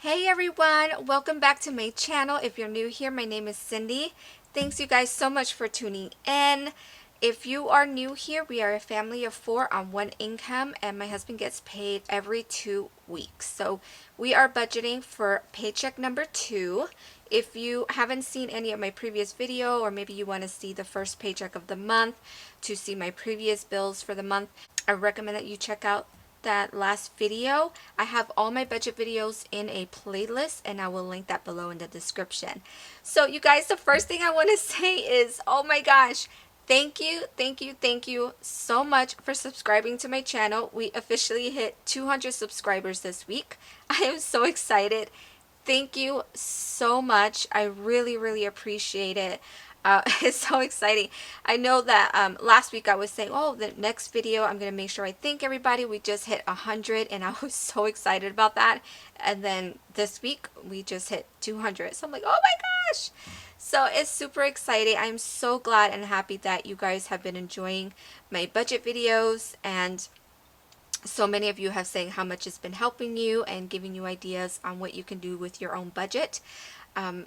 Hey everyone, welcome back to my channel. If you're new here, my name is Cindy. Thanks you guys so much for tuning in. If you are new here, we are a family of 4 on one income and my husband gets paid every 2 weeks. So we are budgeting for paycheck number 2. If you haven't seen any of my previous video, or maybe you want to see the first paycheck of the month to see my previous bills for the month, I recommend that you check out that last video. I have all my budget videos in a playlist and I will link that below in the description. So you guys, the first thing I want to say is, oh my gosh, thank you so much for subscribing to my channel. We officially hit 200 subscribers this week. I am so excited. Thank you so much. I really appreciate it. It's so exciting. I know that last week I was saying, oh, the next video I'm going to make sure I thank everybody. We just hit 100 and I was so excited about that. And then this week we just hit 200. So I'm like, oh my gosh. So it's super exciting. I'm so glad and happy that you guys have been enjoying my budget videos, and so many of you have saying how much it's been helping you and giving you ideas on what you can do with your own budget.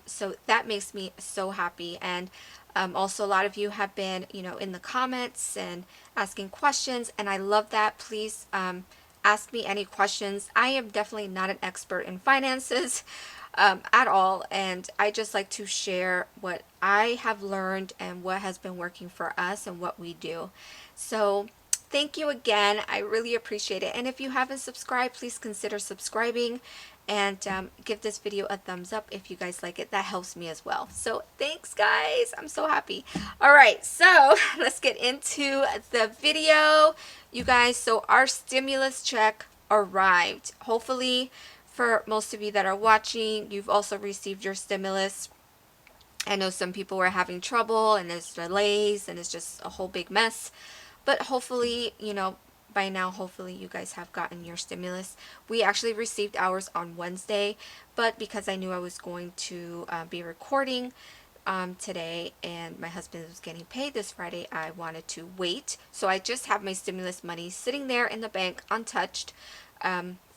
So that makes me so happy. And also a lot of you have been, in the comments and asking questions, and I love that. Please ask me any questions. I am definitely not an expert in finances at all, and I just like to share what I have learned and what has been working for us and what we do. So thank you again. I really appreciate it. And if you haven't subscribed, please consider subscribing and give this video a thumbs up if you guys like it. That helps me as well. So thanks guys. I'm so happy. All right, so let's get into the video, you guys. So our stimulus check arrived. Hopefully for most of you that are watching, you've also received your stimulus. I know some people were having trouble and there's delays and it's just a whole big mess. But hopefully, by now, hopefully you guys have gotten your stimulus. We actually received ours on Wednesday, but because I knew I was going to be recording today and my husband was getting paid this Friday, I wanted to wait. So I just have my stimulus money sitting there in the bank untouched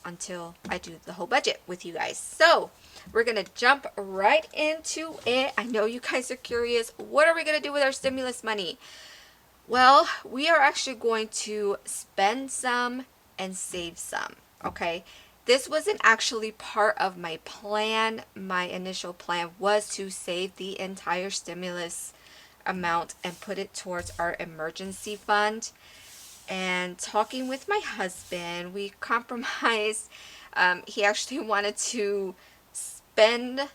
until I do the whole budget with you guys. So we're going to jump right into it. I know you guys are curious. What are we going to do with our stimulus money? Well, we are actually going to spend some and save some, okay? This wasn't actually part of my plan. My initial plan was to save the entire stimulus amount and put it towards our emergency fund. And talking with my husband, we compromised. He actually wanted to spend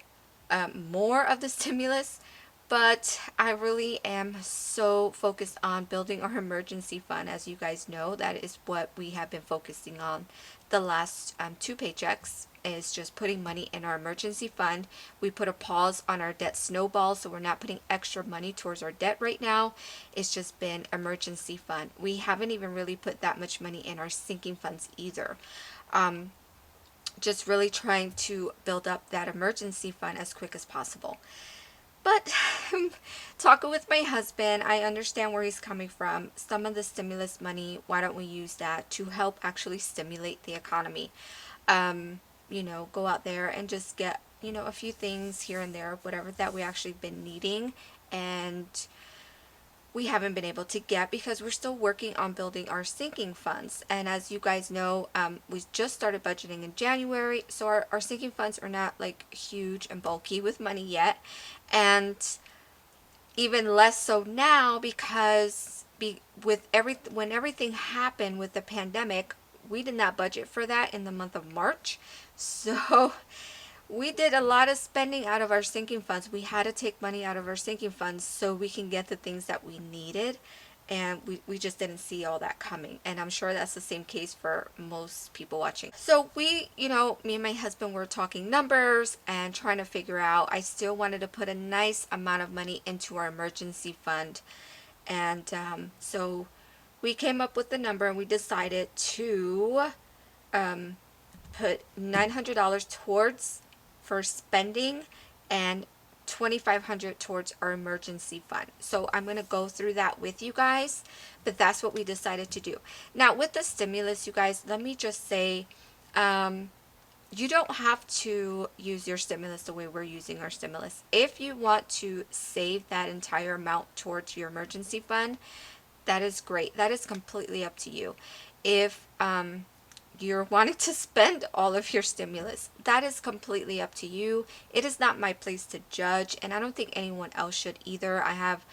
more of the stimulus, but I really am so focused on building our emergency fund. As you guys know, that is what we have been focusing on the last 2 paychecks, is just putting money in our emergency fund. We put a pause on our debt snowball, so we're not putting extra money towards our debt right now. It's just been emergency fund. We haven't even really put that much money in our sinking funds either. Just really trying to build up that emergency fund as quick as possible. But talking with my husband, I understand where he's coming from. Some of the stimulus money, why don't we use that to help actually stimulate the economy? Go out there and just get, a few things here and there, whatever that we actually been needing and we haven't been able to get because we're still working on building our sinking funds. And as you guys know, we just started budgeting in January, so our sinking funds are not like huge and bulky with money yet, and even less so now because when everything happened with the pandemic, we did not budget for that in the month of March. So we did a lot of spending out of our sinking funds. We had to take money out of our sinking funds so we can get the things that we needed, and we just didn't see all that coming. And I'm sure that's the same case for most people watching. So me and my husband were talking numbers and trying to figure out, I still wanted to put a nice amount of money into our emergency fund. And so we came up with the number and we decided to put $900 towards for spending and $2,500 towards our emergency fund. So I'm going to go through that with you guys, but that's what we decided to do. Now with the stimulus, you guys, let me just say, you don't have to use your stimulus the way we're using our stimulus. If you want to save that entire amount towards your emergency fund, that is great. That is completely up to you. If you're wanting to spend all of your stimulus, that is completely up to you. It is not my place to judge, and I don't think anyone else should either. I have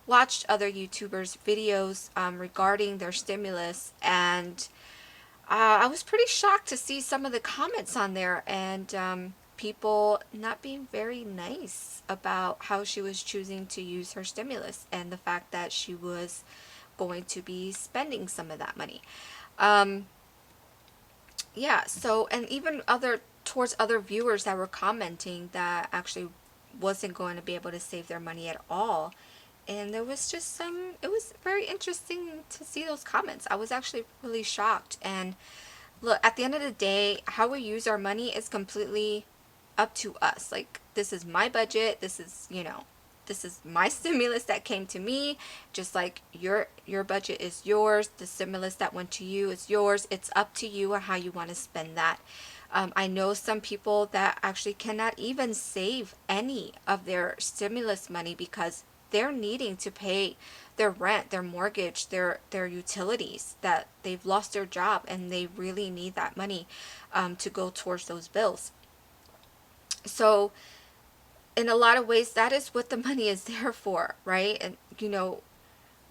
watched other YouTubers videos regarding their stimulus, and I was pretty shocked to see some of the comments on there, and people not being very nice about how she was choosing to use her stimulus and the fact that she was going to be spending some of that money. Yeah, so, and even towards other viewers that were commenting that actually wasn't going to be able to save their money at all. And there was just it was very interesting to see those comments. I was actually really shocked. And look, at the end of the day, how we use our money is completely up to us. Like, this is my budget. This is, this is my stimulus that came to me. Just like your budget is yours. The stimulus that went to you is yours. It's up to you on how you want to spend that. I know some people that actually cannot even save any of their stimulus money because they're needing to pay their rent, their mortgage, their utilities, that they've lost their job and they really need that money to go towards those bills. So in a lot of ways, that is what the money is there for, right? And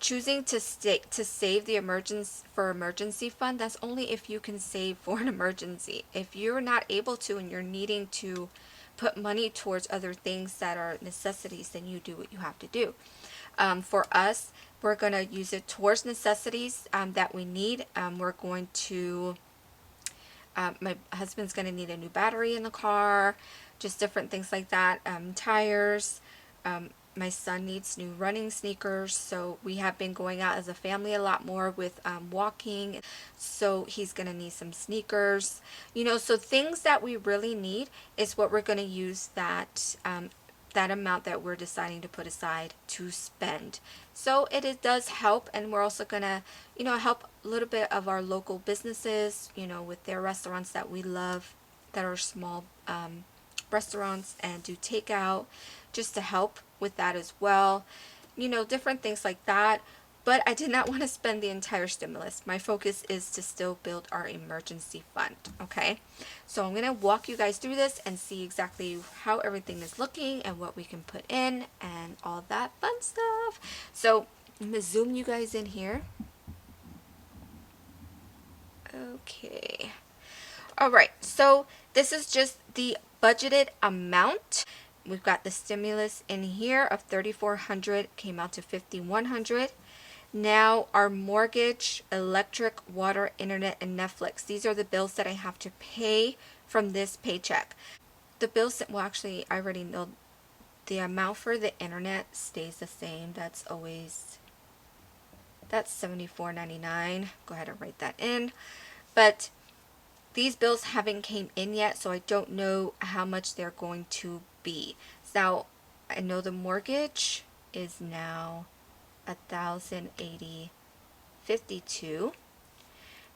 choosing to save the emergency fund, that's only if you can save for an emergency. If you're not able to and you're needing to put money towards other things that are necessities, then you do what you have to do. For us, we're going to use it towards necessities that we need. We're going to, my husband's going to need a new battery in the car, just different things like that, tires. My son needs new running sneakers, so we have been going out as a family a lot more with walking, so he's going to need some sneakers. So things that we really need is what we're going to use that amount that we're deciding to put aside to spend. So it does help, and we're also going to help a little bit of our local businesses, with their restaurants that we love, that are small restaurants and do takeout, just to help with that as well. Different things like that. But I did not want to spend the entire stimulus. My focus is to still build our emergency fund, okay? So I'm going to walk you guys through this and see exactly how everything is looking and what we can put in and all that fun stuff. So I'm going to zoom you guys in here. Okay. All right, so this is just the budgeted amount. We've got the stimulus in here of $3,400, came out to $5,100. Now our mortgage, electric, water, internet, and Netflix. These are the bills that I have to pay from this paycheck. The bills, well, actually, I already know the amount for the internet stays the same. That's $74.99. Go ahead and write that in. But these bills haven't came in yet, so I don't know how much they're going to be. Now, I know the mortgage is now $1,080.52,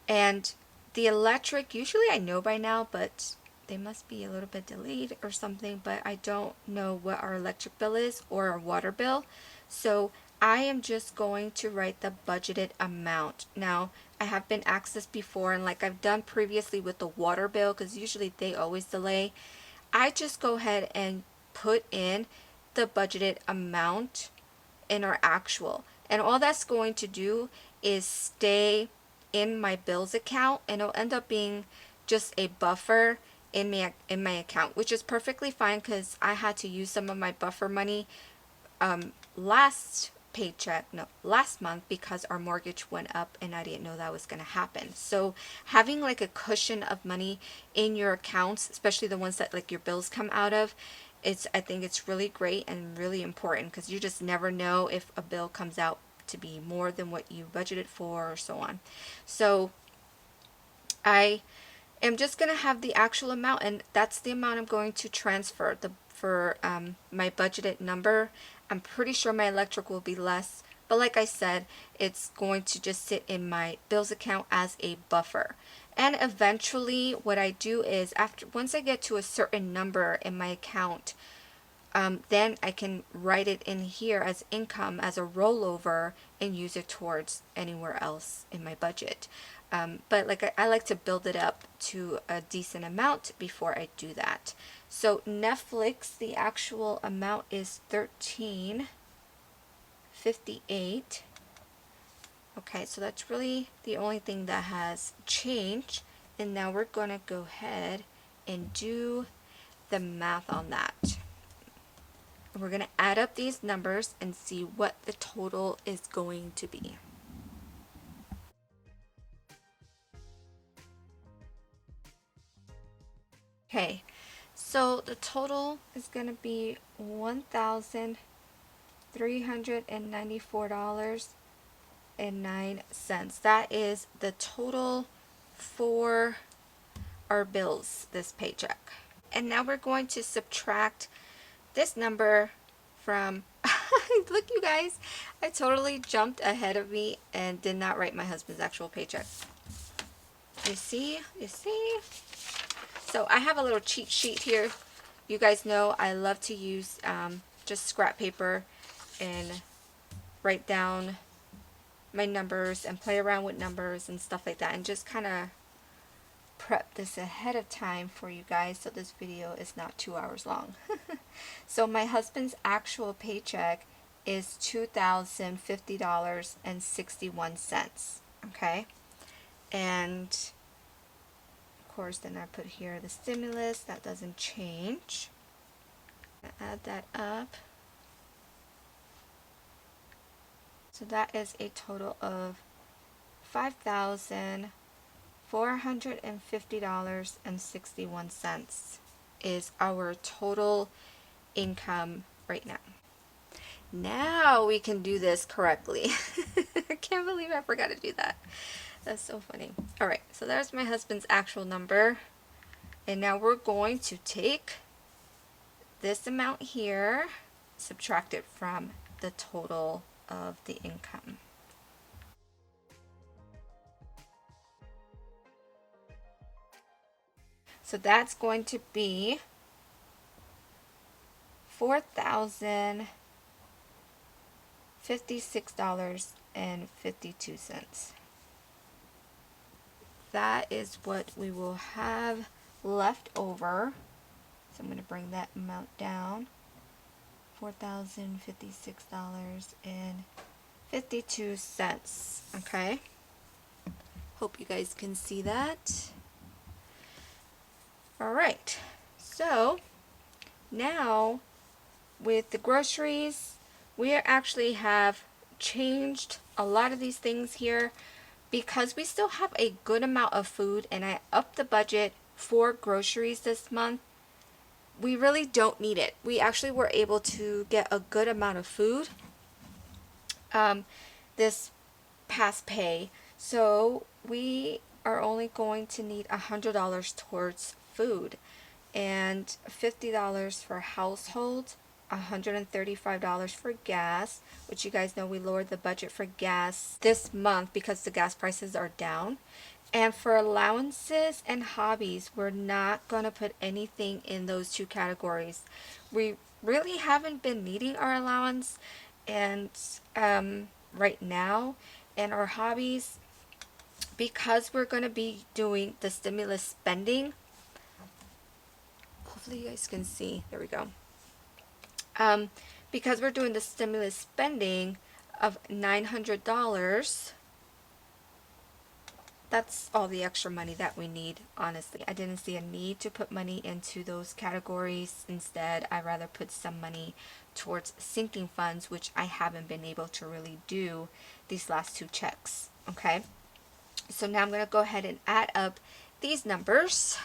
and the electric, usually I know by now, but they must be a little bit delayed or something, but I don't know what our electric bill is or our water bill. So I am just going to write the budgeted amount. Now, I have been asked this before, and like I've done previously with the water bill, because usually they always delay, I just go ahead and put in the budgeted amount in our actual. And all that's going to do is stay in my bills account, and it'll end up being just a buffer in my account, which is perfectly fine because I had to use some of my buffer money last month because our mortgage went up and I didn't know that was going to happen. So having like a cushion of money in your accounts, especially the ones that like your bills come out of, I think it's really great and really important, because you just never know if a bill comes out to be more than what you budgeted for or so on. So I am just going to have the actual amount, and that's the amount I'm going to transfer for my budgeted number. I'm pretty sure my electric will be less, but like I said, it's going to just sit in my bills account as a buffer. And eventually what I do is once I get to a certain number in my account, then I can write it in here as income, as a rollover, and use it towards anywhere else in my budget. But like I like to build it up to a decent amount before I do that. So Netflix, the actual amount is $13.58. Okay, so that's really the only thing that has changed. And now we're going to go ahead and do the math on that. We're going to add up these numbers and see what the total is going to be. Okay, so the total is going to be $1,394.09. That is the total for our bills this paycheck. And now we're going to subtract this number from look, you guys, I totally jumped ahead of me and did not write my husband's actual paycheck. You see? So I have a little cheat sheet here. You guys know I love to use just scrap paper and write down my numbers and play around with numbers and stuff like that, and just kind of prep this ahead of time for you guys so this video is not 2 hours long. So my husband's actual paycheck is $2,050.61. Okay, and of course then I put here the stimulus. That doesn't change. Add that up. So that is a total of $5,450.61 is our total income right now. Now we can do this correctly. I can't believe I forgot to do that. That's so funny. Alright, so there's my husband's actual number. And now we're going to take this amount here, subtract it from the total of the income. So that's going to be $4,056.52. That is what we will have left over. So I'm going to bring that amount down. $4,056.52. Okay. Hope you guys can see that. Alright. So now with the groceries, we actually have changed a lot of these things here because we still have a good amount of food, and I upped the budget for groceries this month. We really don't need it. We actually were able to get a good amount of food this past pay. So we are only going to need $100 towards food and $50 for household, $135 for gas, which you guys know we lowered the budget for gas this month because the gas prices are down. And for allowances and hobbies, we're not going to put anything in those two categories. We really haven't been needing our allowance and right now, and our hobbies, because we're going to be doing the stimulus spending. Hopefully you guys can see. There we go. Because we're doing the stimulus spending of $900, that's all the extra money that we need, honestly. I didn't see a need to put money into those categories. Instead, I'd rather put some money towards sinking funds, which I haven't been able to really do these last two checks. Okay, so now I'm going to go ahead and add up these numbers.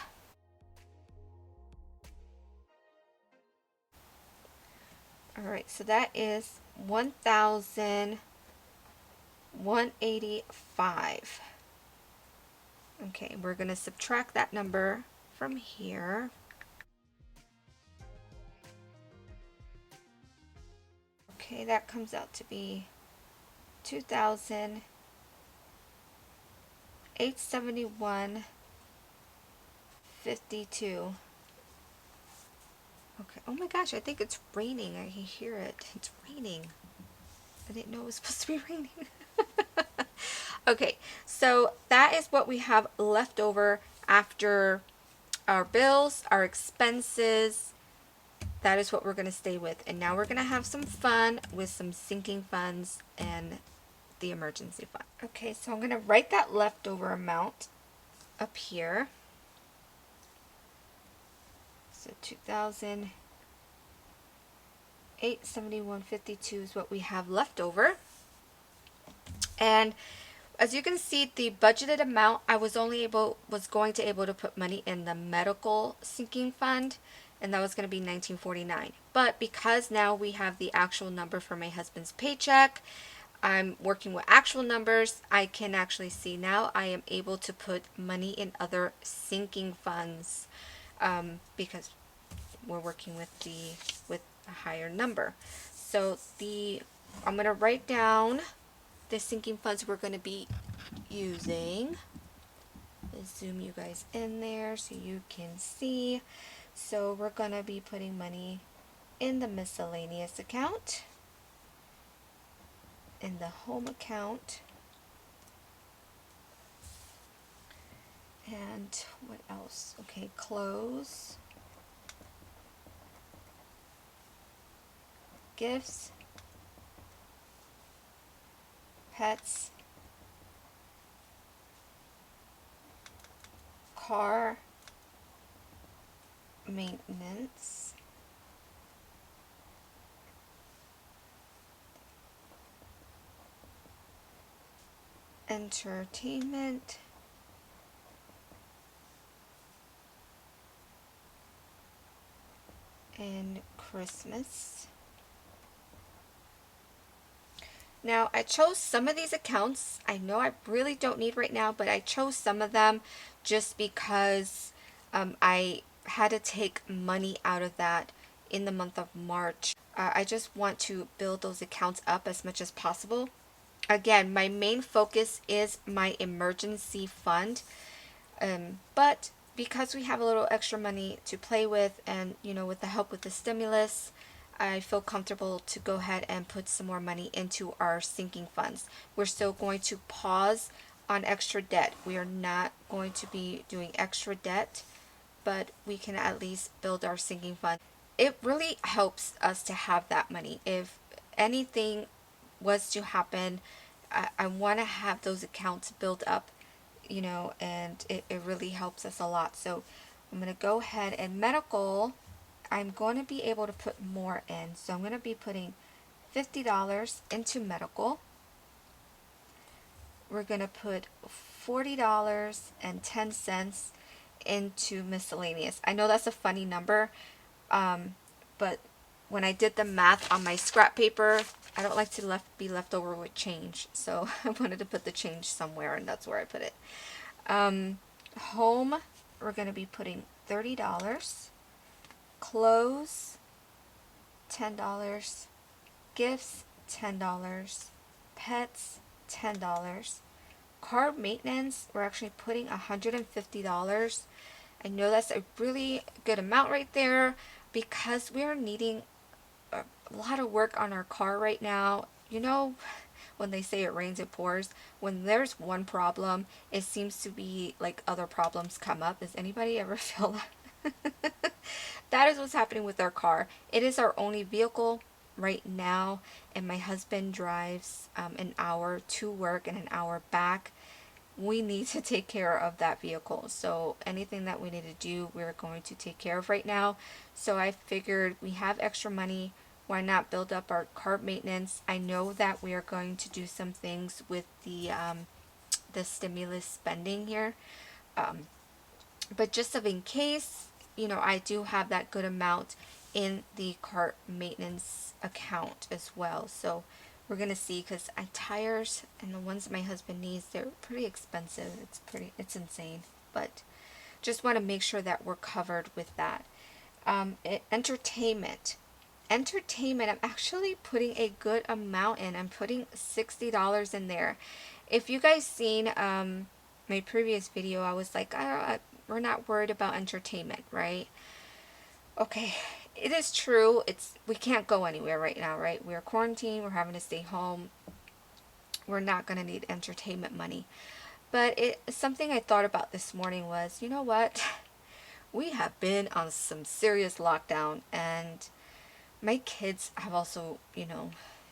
Alright, so that is $1,185. Okay, we're going to subtract that number from here. Okay, that comes out to be $2,871 52. Okay. Oh my gosh, I think it's raining. I can hear it. It's raining. I didn't know it was supposed to be raining. Okay, so that is what we have left over after our bills, our expenses. That is what we're going to stay with. And now we're going to have some fun with some sinking funds and the emergency fund. Okay, so I'm going to write that leftover amount up here. So 2,871.52 is what we have left over. And as you can see, the budgeted amount, I was going to able to put money in the medical sinking fund, and that was going to be $19.49. But because now we have the actual number for my husband's paycheck, I'm working with actual numbers, I can actually see now I am able to put money in other sinking funds, because we're working with a higher number. So I'm going to write down the sinking funds we're going to be using. Let's zoom you guys in there so you can see. So we're going to be putting money in the miscellaneous account, in the home account, and what else? Okay, clothes, gifts, pets, car maintenance, entertainment, and Christmas. Now, I chose some of these accounts. I know I really don't need right now, but I chose some of them just because I had to take money out of that in the month of March. I just want to build those accounts up as much as possible. Again, my main focus is my emergency fund, but because we have a little extra money to play with, and with the help with the stimulus, I feel comfortable to go ahead and put some more money into our sinking funds. We're still going to pause on extra debt. We are not going to be doing extra debt, but we can at least build our sinking fund. It really helps us to have that money. If anything was to happen, I want to have those accounts built up, and it really helps us a lot. So I'm going to go ahead and medical, I'm going to be able to put more in. So I'm going to be putting $50 into medical. We're going to put $40.10 into miscellaneous. I know that's a funny number, but when I did the math on my scrap paper, I don't like to be left over with change. So I wanted to put the change somewhere, and that's where I put it. Home, we're going to be putting $30. Clothes, $10. Gifts, $10. Pets, $10. Car maintenance, we're actually putting $150. I know that's a really good amount right there because we are needing a lot of work on our car right now. When they say it rains, it pours. When there's one problem, it seems to be like other problems come up. Does anybody ever feel that? That is what's happening with our car. It is our only vehicle right now, and my husband drives an hour to work and an hour back. We need to take care of that vehicle. So anything that we need to do, we're going to take care of right now. So I figured we have extra money. Why not build up our car maintenance? I know that we are going to do some things with the stimulus spending here. But just in case, I do have that good amount in the car maintenance account as well. So we're going to see, because tires and the ones my husband needs, they're pretty expensive. It's insane. But just want to make sure that we're covered with that. Entertainment, I'm actually putting a good amount in. I'm putting $60 in there. If you guys seen my previous video, I was like, we're not worried about entertainment, right? Okay, it is true. We can't go anywhere right now, right? We're quarantined. We're having to stay home. We're not going to need entertainment money. But something I thought about this morning was, you know what? We have been on some serious lockdown, and my kids have also,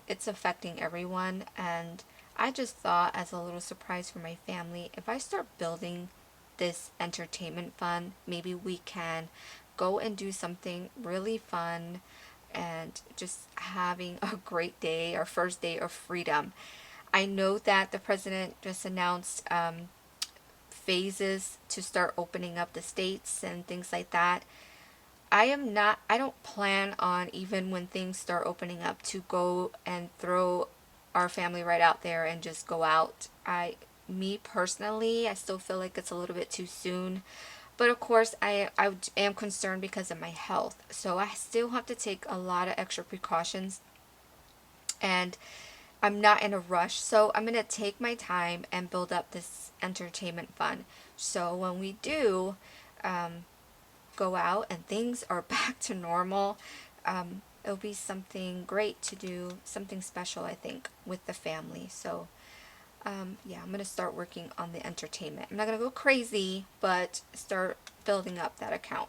it's affecting everyone. And I just thought, as a little surprise for my family, if I start building this entertainment fund, maybe we can go and do something really fun and just having a great day, our first day of freedom. I know that the president just announced phases to start opening up the states and things like that. I don't plan on, even when things start opening up, to go and throw our family right out there and just go out. Me personally, I still feel like it's a little bit too soon. But of course, I am concerned because of my health. So I still have to take a lot of extra precautions. And I'm not in a rush. So I'm going to take my time and build up this entertainment fund. So when we do go out and things are back to normal, it'll be something great to do, something special, I think, with the family. So yeah, I'm going to start working on the entertainment. I'm not going to go crazy, but start building up that account.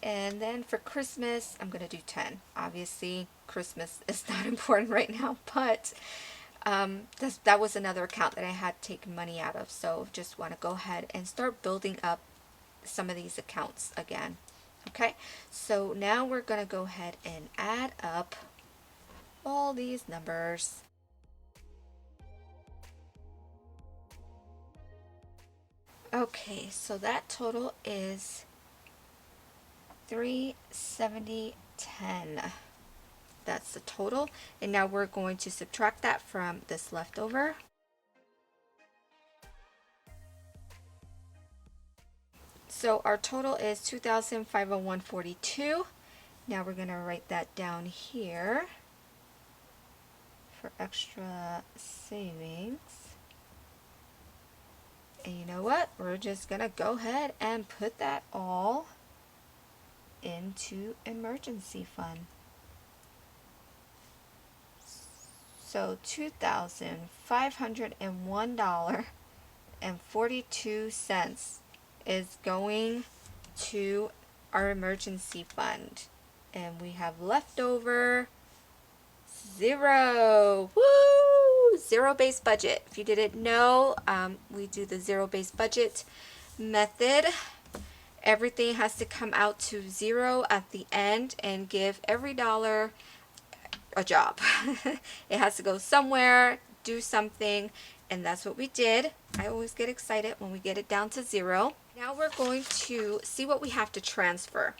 And then for Christmas, I'm going to do 10. Obviously, Christmas is not important right now, but that was another account that I had taken money out of. So just want to go ahead and start building up some of these accounts again. Okay, so now we're going to go ahead and add up all these numbers. Okay, so that total is 370.10. That's the total. And now we're going to subtract that from this leftover. So our total is 2,501.42. Now we're going to write that down here for extra savings. And you know what? We're just going to go ahead and put that all into emergency fund. So $2,501.42 is going to our emergency fund. And we have leftover zero. Woo! Zero-based budget. If you didn't know, we do the zero-based budget method. Everything has to come out to zero at the end and give every dollar a job. It has to go somewhere, do something, and that's what we did. I always get excited when we get it down to zero. Now we're going to see what we have to transfer.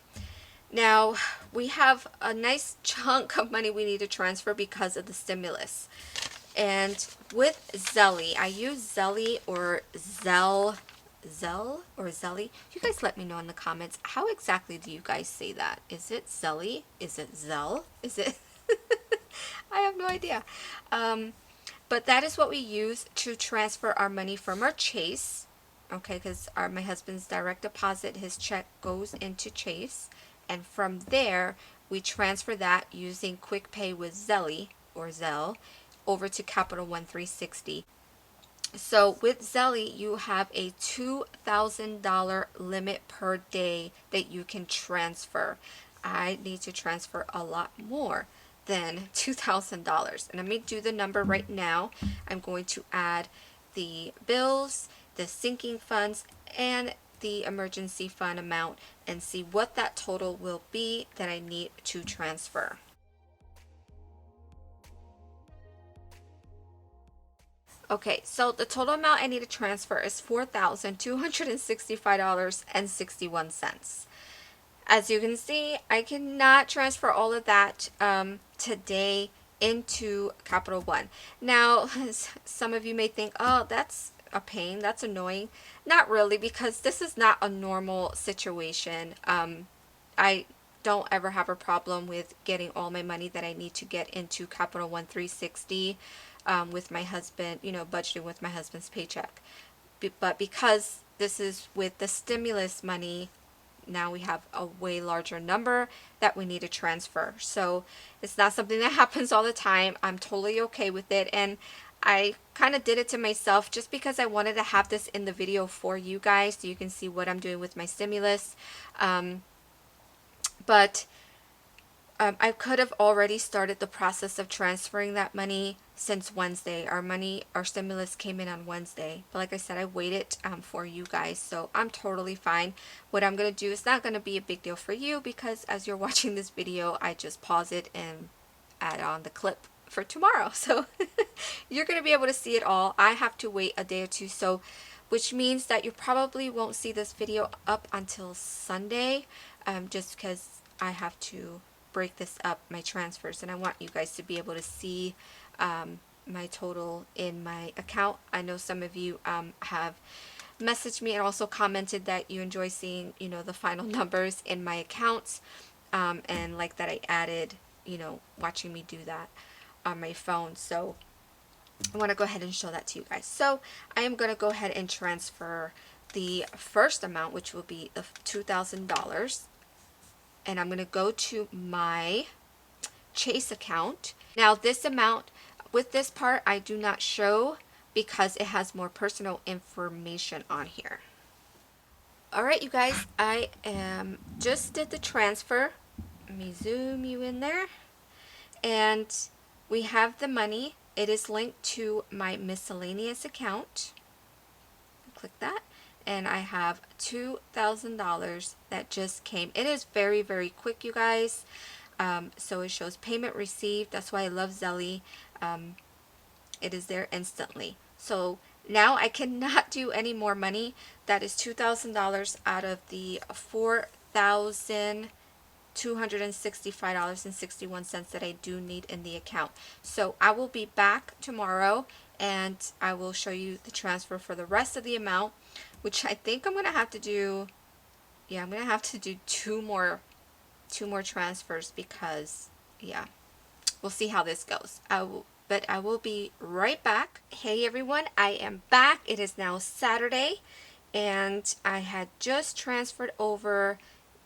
Now we have a nice chunk of money we need to transfer because of the stimulus. And with Zelly, I use Zelly or Zelle or Zelly. You guys let me know in the comments, how exactly do you guys say that? Is it Zelly? Is it Zelle? Is it? I have no idea. But that is what we use to transfer our money from our Chase. Okay, because my husband's direct deposit, his check goes into Chase. And from there, we transfer that using Quick Pay with Zelly or Zelle over to Capital One 360. So with Zelly, you have a $2,000 limit per day that you can transfer. I need to transfer a lot more than $2,000. And let me do the number right now. I'm going to add the bills, the sinking funds, and the emergency fund amount and see what that total will be that I need to transfer. Okay, so the total amount I need to transfer is $4,265.61. As you can see, I cannot transfer all of that today into Capital One. Now, some of you may think, oh, that's a pain, that's annoying. Not really, because this is not a normal situation. I don't ever have a problem with getting all my money that I need to get into Capital One 360 with my husband, budgeting with my husband's paycheck. But because this is with the stimulus money. Now we have a way larger number that we need to transfer. So it's not something that happens all the time. I'm totally okay with it. And I kind of did it to myself just because I wanted to have this in the video for you guys so you can see what I'm doing with my stimulus. But I could have already started the process of transferring that money since Wednesday. Our stimulus came in on Wednesday. But like I said, I waited for you guys. So I'm totally fine. What I'm going to do is not going to be a big deal for you because as you're watching this video, I just pause it and add on the clip for tomorrow. So you're going to be able to see it all. I have to wait a day or two. So which means that you probably won't see this video up until Sunday just because I have to break this up, my transfers, and I want you guys to be able to see my total in my account. I know some of you have messaged me and also commented that you enjoy seeing, you know, the final numbers in my accounts, and like that I added, you know, watching me do that on my phone. So I want to go ahead and show that to you guys. So I am going to go ahead and transfer the first amount, which will be the $2,000. And I'm going to go to my Chase account. Now this amount, with this part, I do not show because it has more personal information on here. Alright you guys, I just did the transfer. Let me zoom you in there. And we have the money. It is linked to my miscellaneous account. Click that. And I have $2,000 that just came. It is very, very quick, you guys. So it shows payment received. That's why I love Zelly. It is there instantly. So now I cannot do any more money. That is $2,000 out of the $4,265.61 that I do need in the account. So I will be back tomorrow and I will show you the transfer for the rest of the amount, which I think I'm going to have to do. Yeah, I'm going to have to do two more transfers because, yeah, we'll see how this goes. But I will be right back. Hey everyone, I am back. It is now Saturday and I had just transferred over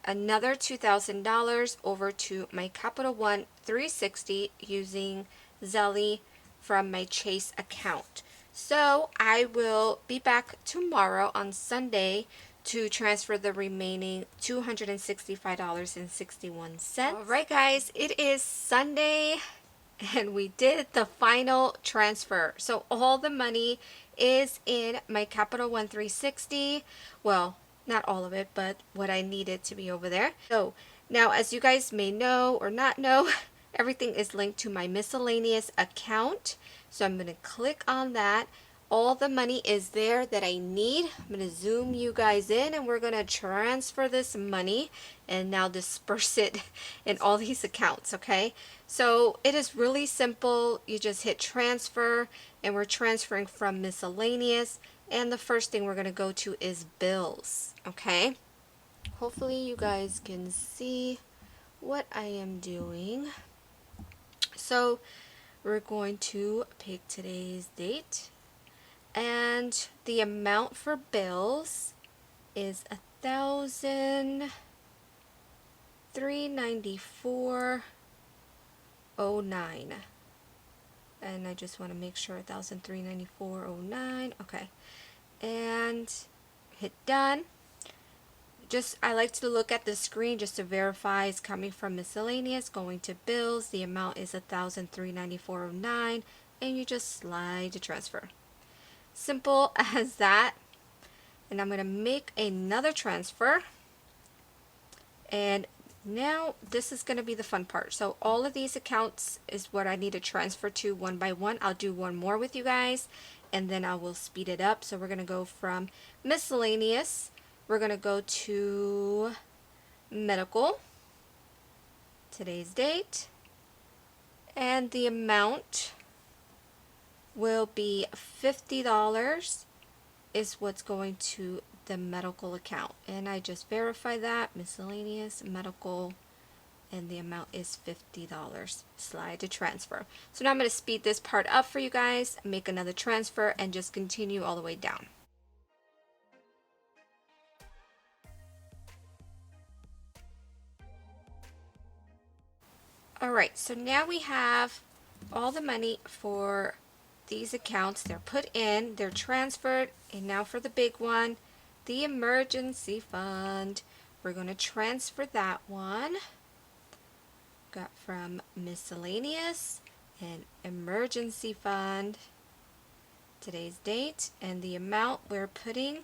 another $2,000 over to my Capital One 360 using Zelly from my Chase account. So I will be back tomorrow on Sunday to transfer the remaining $265.61. Alright guys, it is Sunday and we did the final transfer. So all the money is in my Capital One 360. Well, not all of it, but what I needed to be over there. So now, as you guys may know or not know, everything is linked to my miscellaneous account. So I'm going to click on that. All the money is there that I need. I'm going to zoom you guys in and we're going to transfer this money and now disperse it in all these accounts, okay? So it is really simple. You just hit transfer and we're transferring from miscellaneous. And the first thing we're going to go to is bills, okay? Hopefully you guys can see what I am doing. So we're going to pick today's date. And the amount for bills is $1,394.09. And I just want to make sure $1,394.09. Okay. And hit done. I like to look at the screen just to verify it's coming from miscellaneous, going to bills. The amount is $1,394.09, and you just slide to transfer. Simple as that. And I'm going to make another transfer. And now this is going to be the fun part. So all of these accounts is what I need to transfer to one by one. I'll do one more with you guys and then I will speed it up. So we're going to go from miscellaneous. We're going to go to medical. Today's date. And the amount will be $50 is what's going to the medical account. And I just verify that. Miscellaneous, medical, and the amount is $50. Slide to transfer. So now I'm going to speed this part up for you guys, make another transfer, and just continue all the way down. Alright, so now we have all the money for these accounts. They're put in, they're transferred, and now for the big one, the emergency fund. We're going to transfer that one. Got from miscellaneous and emergency fund. Today's date, and the amount we're putting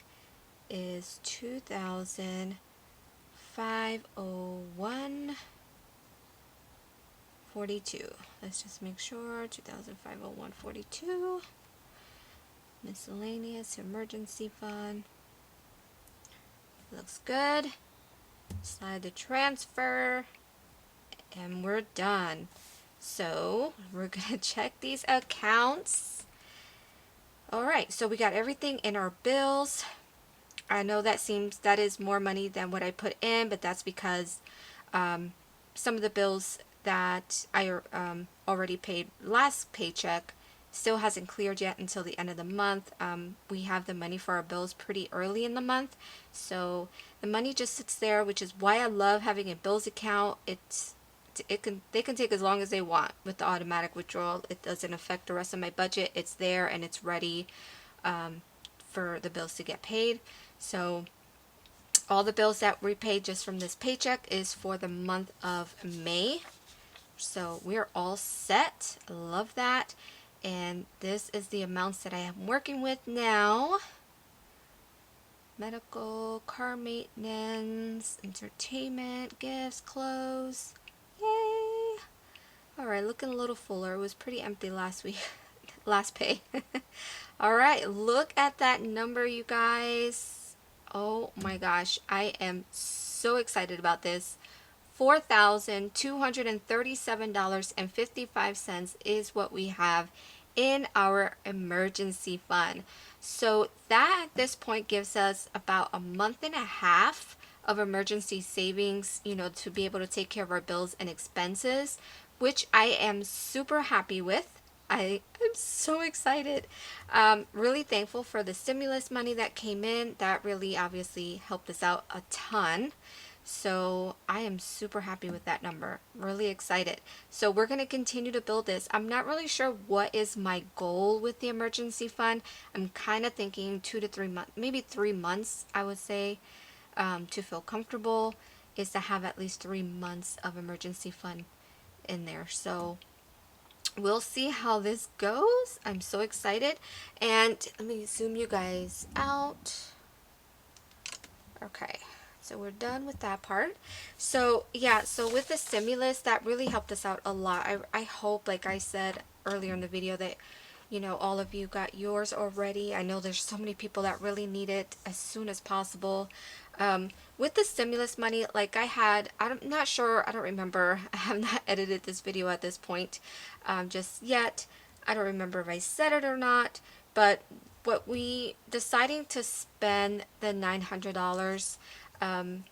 is $2,501.42. Let's just make sure. $2,501.42. Miscellaneous emergency fund. Looks good. Slide the transfer, and we're done. So we're gonna check these accounts. Alright, so we got everything in our bills. I know that is more money than what I put in, but that's because some of the bills that I already paid last paycheck still hasn't cleared yet until the end of the month. We have the money for our bills pretty early in the month, so the money just sits there, which is why I love having a bills account. They can take as long as they want with the automatic withdrawal. It doesn't affect the rest of my budget. It's there and it's ready for the bills to get paid. So all the bills that we paid just from this paycheck is for the month of May. So we're all set. Love that. And this is the amounts that I am working with now. Medical, car maintenance, entertainment, gifts, clothes. Yay! Alright, looking a little fuller. It was pretty empty last week. Last pay. Alright, look at that number, you guys. Oh my gosh, I am so excited about this. $4,237.55 is what we have in our emergency fund. So that at this point gives us about a month and a half of emergency savings, to be able to take care of our bills and expenses, which I am super happy with. I am so excited. Really thankful for the stimulus money that came in. That really obviously helped us out a ton. So I am super happy with that number. Really excited. So we're going to continue to build this. I'm not really sure what is my goal with the emergency fund. I'm kind of thinking 2 to 3 months, maybe 3 months, I would say, to feel comfortable, is to have at least 3 months of emergency fund in there. So we'll see how this goes. I'm so excited. And let me zoom you guys out. Okay. So we're done with that part. So yeah, so with the stimulus, that really helped us out a lot. I hope, like I said earlier in the video, that all of you got yours already. I know there's so many people that really need it as soon as possible. With the stimulus money, like I'm not sure, I don't remember. I have not edited this video at this point just yet. I don't remember if I said it or not, but what we deciding to spend the $900 on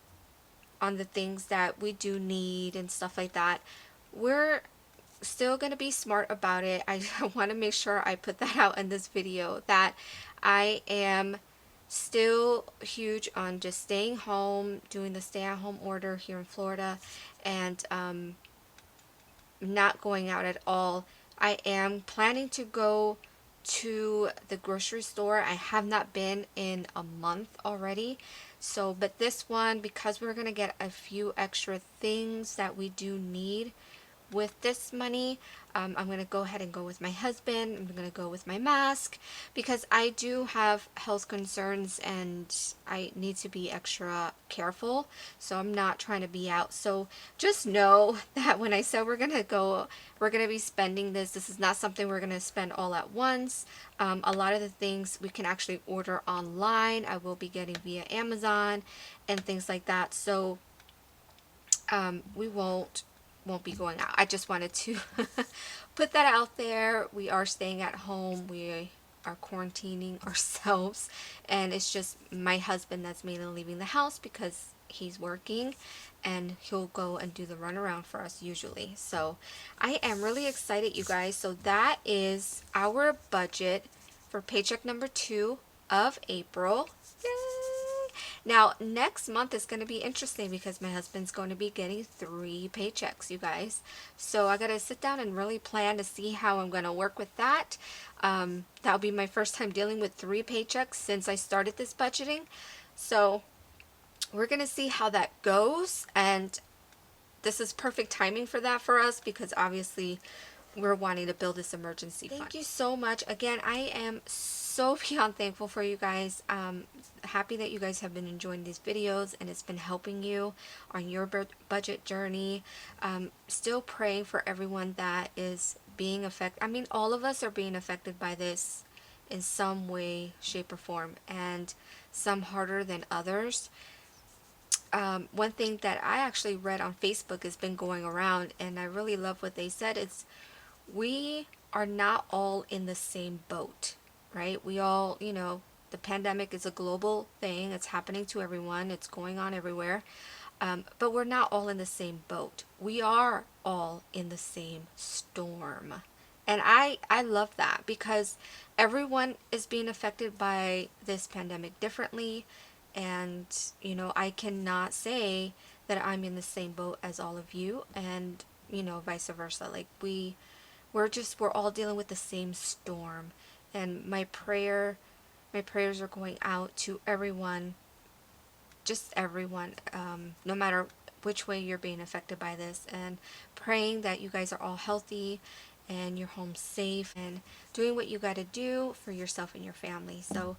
the things that we do need and stuff like that, we're still going to be smart about it. I want to make sure I put that out in this video, that I am still huge on just staying home, doing the stay-at-home order here in Florida, and not going out at all. I am planning to go to the grocery store. I have not been in a month already. So, but this one, because we're going to get a few extra things that we do need with this money, I'm going to go ahead and go with my husband. I'm going to go with my mask because I do have health concerns and I need to be extra careful. So I'm not trying to be out. So just know that when I said we're going to be spending this is not something we're going to spend all at once. A lot of the things we can actually order online. I will be getting via Amazon and things like that. So we won't be going out. I just wanted to put that out there. We are staying at home. We are quarantining ourselves, and it's just my husband that's mainly leaving the house because he's working, and he'll go and do the runaround for us usually. So I am really excited, you guys. So that is our budget for paycheck number 2 of April. Yay! Now, next month is going to be interesting because my husband's going to be getting 3 paychecks, you guys. So I got to sit down and really plan to see how I'm going to work with that. That'll be my first time dealing with 3 paychecks since I started this budgeting. So we're going to see how that goes, and this is perfect timing for that for us because obviously we're wanting to build this emergency fund. Thank you so much. Again, I am so beyond thankful for you guys. Happy that you guys have been enjoying these videos and it's been helping you on your budget journey. Still praying for everyone that is being affected. I mean, all of us are being affected by this in some way, shape, or form, and some harder than others. One thing that I actually read on Facebook has been going around, and I really love what they said. It's we are not all in the same boat, right? We all, you know, the pandemic is a global thing. It's happening to everyone. It's going on everywhere. But we're not all in the same boat. We are all in the same storm. And I love that because everyone is being affected by this pandemic differently. And, you know, I cannot say that I'm in the same boat as all of you, and, you know, vice versa. Like we're all dealing with the same storm. And my prayers are going out to everyone, just everyone, no matter which way you're being affected by this, and praying that you guys are all healthy and you're home safe and doing what you got to do for yourself and your family. So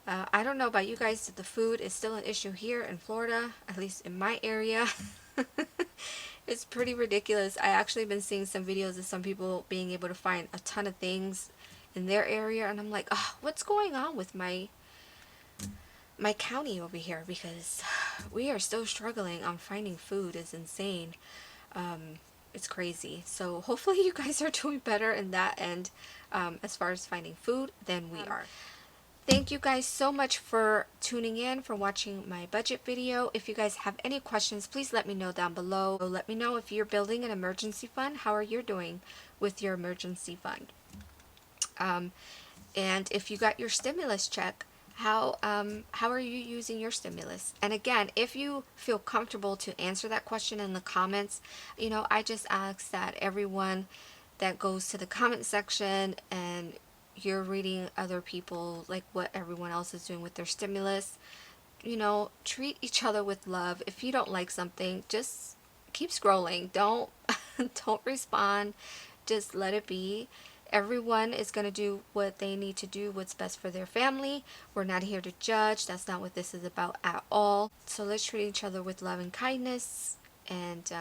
I don't know about you guys, the food is still an issue here in Florida, at least in my area. It's pretty ridiculous. I actually been seeing some videos of some people being able to find a ton of things in their area, and I'm like, oh, what's going on with my county over here? Because we are still struggling on finding food. Is insane. It's crazy. So hopefully you guys are doing better in that end, as far as finding food than we are. Thank you guys so much for tuning in, for watching my budget video. If you guys have any questions, please let me know down below. Let me know if you're building an emergency fund. How are you doing with your emergency fund? And if you got your stimulus check, how are you using your stimulus? And again, if you feel comfortable to answer that question in the comments, you know, I just ask that everyone that goes to the comment section and you're reading other people, like what everyone else is doing with their stimulus, you know, treat each other with love. If you don't like something, just keep scrolling. Don't don't respond. Just let it be. Everyone is going to do what they need to do, what's best for their family. We're not here to judge. That's not what this is about at all. So let's treat each other with love and kindness, and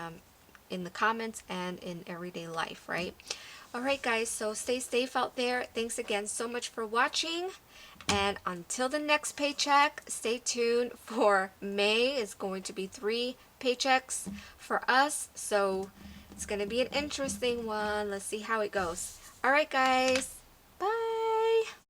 in the comments and in everyday life, right? Alright guys, so stay safe out there. Thanks again so much for watching. And until the next paycheck, stay tuned for May. Is going to be 3 paychecks for us. So it's going to be an interesting one. Let's see how it goes. Alright guys,